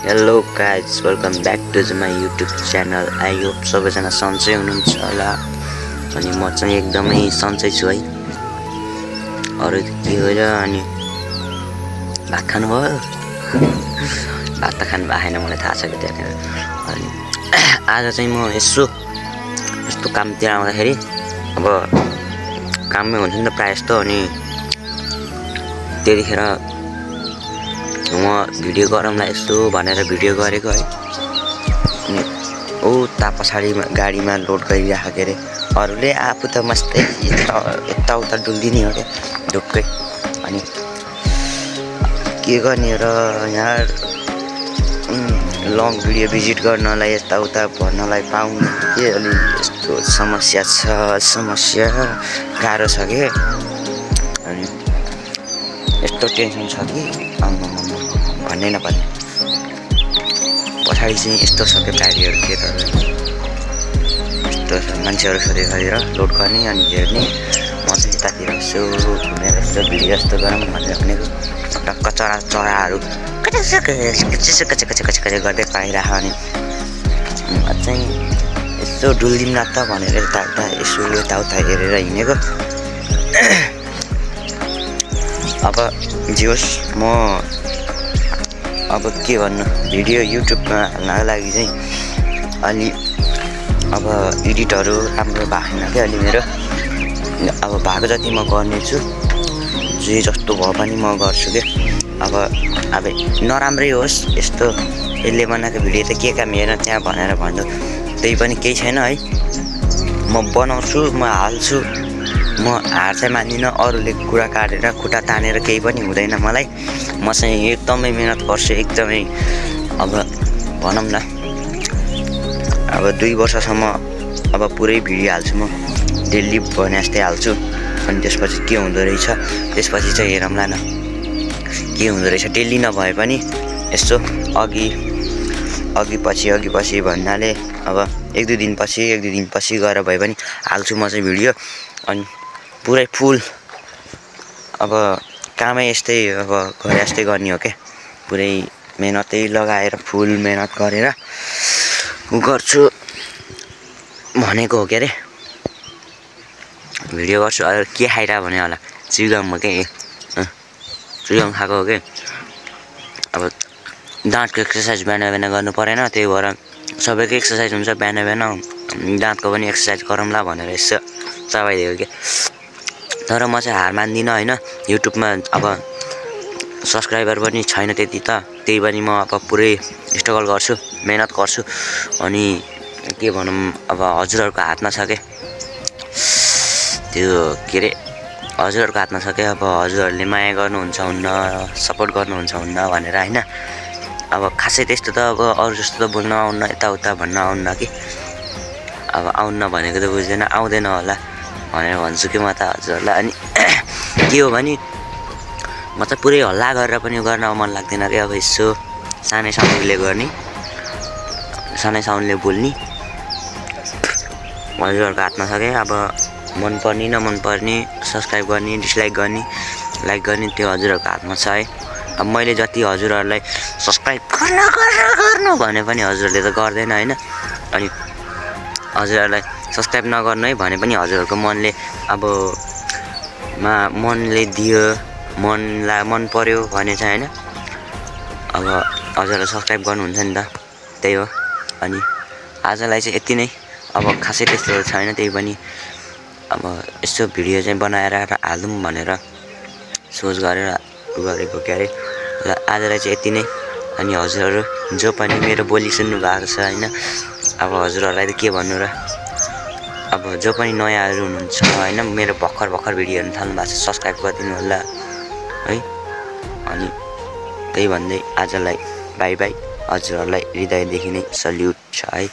Hello guys welcome back to my YouTube channel. I hope सबैजना सन्चै हुनुहुन्छ होला। अनि म चाहिँ एकदमै सन्चै छु है। अरू के हो र अनि भात खानुभयो? भात त खानु भएको छैन, मलाई थाहा छ कि त्यहाँनिर। अनि आज चाहिँ म यस्तो कामतिर आउँदाखेरि अब काममै हुन्छ नि त प्रायः जस्तो। अनि त्यतिखेर म भिडियो गरौँला यस्तो भनेर भिडियो गरेको है। अनि ता पछाडि गाडीमा लोड गरिराखेको के अरे अरूले, आफू त मस्तै यताउता डुल्दिने हो क्या ढुक्कै। अनि के गर्ने र यहाँ लङ भिडियो भिजिट गर्नलाई यताउता भन्नलाई पाउनु के अलि यस्तो समस्या गाह्रो छ कि। अनि यस्तो टेन्सन छ कि भन्नै नपर्ने। पछाडि चाहिँ यस्तो छ क्या गाडीहरू के त यस्तो छ, मान्छेहरू सोधेर लोड गर्ने अनि हेर्ने। म चाहिँ यतातिर यसो घुमेर यस्तो भिडियो जस्तो गरौँ भनेर भनेको। टक्क चराहरू कच गर्दै पाइरह। अनि चाहिँ यसो डुल्दिउँ न त भनेर यताउता यसो यताउता हेरेर हिँडेको। अब जे होस्, म अब के भन्नु, भिडियो युट्युबमा हाल्नको लागि चाहिँ अलि अब एडिटहरू राम्रो भएन क्या अलि मेरो। अब भएको जति म गर्नेछु, जे जस्तो भए पनि म गर्छु क्या। अब नराम्रै होस् यस्तो यसले बनाएको भिडियो त के काम हेर त्यहाँ भनेर भन्नु त्यही पनि केही छैन है। म बनाउँछु, म हाल्छु, म हार चाहिँ मान्दिनँ। अरूले कुरा काटेर खुट्टा तानेर केही पनि हुँदैन मलाई। म चाहिँ एकदमै मिहिनेत गर्छु, एकदमै। अब भनौँ न अब 2 वर्षसम्म अब पुरै भिडियो हाल्छु म, डेली भने जस्तै हाल्छु। अनि त्यसपछि के हुँदो रहेछ त्यसपछि चाहिँ हेरौँला न के हुँदो रहेछ। डेली नभए पनि यसो अघि पछि भन्नाले अब 1-2 दिनपछि गएर भए पनि हाल्छु म चाहिँ भिडियो। अनि पुरै फुल अब कामै यस्तै अब गरे जस्तै गर्ने हो क्या। पुरै मेहनतै लगाएर फुल मेहनत गरेर गर्छु भनेको हो के अरे। भिडियो गर्छु। अरू के खाइरह भने होला, चिउगम हो क्या, चिउगम खाएको हो क्या। अब दाँतको एक्सर्साइज बिहान गर्नु परेन, त्यही भएर सबैको एक्सर्साइज हुन्छ बिहान दाँतको पनि एक्सर्साइज गरौँला भनेर यसो चबाइदिएको क्या। तर म चाहिँ हार मान्दिनँ होइन। युट्युबमा अब सब्सक्राइबर पनि छैन त्यति त, त्यही पनि म अब पुरै स्ट्रगल गर्छु, मेहनत गर्छु। अनि के भनौँ, अब हजुरहरूको हातमा छ क्या त्यो के अरे, हजुरहरूको हातमा छ क्या। अब हजुरहरूले माया गर्नुहुन्छ हुन्न, सपोर्ट गर्नुहुन्छ हुन्न भनेर होइन। अब खासै त्यस्तो त अब अरू जस्तो त बोल्न आउन्न, यताउता भन्न आउन्न कि। अब आउन्न भनेको त बुझ्दैन, आउँदैन होला भनेर भन्छु कि म त हजुरहरूलाई। अनि के हो भने म चाहिँ पुरै हल्ला गरेर पनि गर्न मन लाग्दैन क्या। अब यसो सानै साउन्डले बोल्ने हजुरहरूको हातमा छ क्या। अब मनपर्ने नमनपर्ने, सब्सक्राइब गर्ने, डिसलाइक गर्ने, लाइक गर्ने त्यो हजुरहरूको हातमा छ है। अब मैले जति हजुरहरूलाई सब्सक्राइब गर्नु भने पनि हजुरहरूले त गर्दैन होइन। अनि हजुरहरूलाई सब्सक्राइब नगर्नु है भने पनि हजुरहरूको मनले अब मनले दियो, मन पर्यो भने चाहिँ होइन। अब हजुरहरूले सब्सक्राइब गर्नुहुन्छ नि त, त्यही हो। अनि आजलाई चाहिँ यति नै। अब खासै त्यस्तो छैन, त्यही पनि अब यसो भिडियो चाहिँ बनाएर हालौँ भनेर सोच गरेर गरेको के अरे। र आजलाई चाहिँ यति नै। अनि हजुरहरू जो पनि मेरो बोली सुन्नु भएको छ होइन, अब हजुरहरूलाई त के भन्नु र। अब जो पनि नयाँहरू हुनुहुन्छ होइन, मेरो भर्खर भिडियो हेर्नु थाल्नु भएको छ, सब्सक्राइब गरिदिनु होला है। अनि त्यही भन्दै आजलाई बाई बाई। हजुरहरूलाई हृदयदेखि नै सल्युट छ है।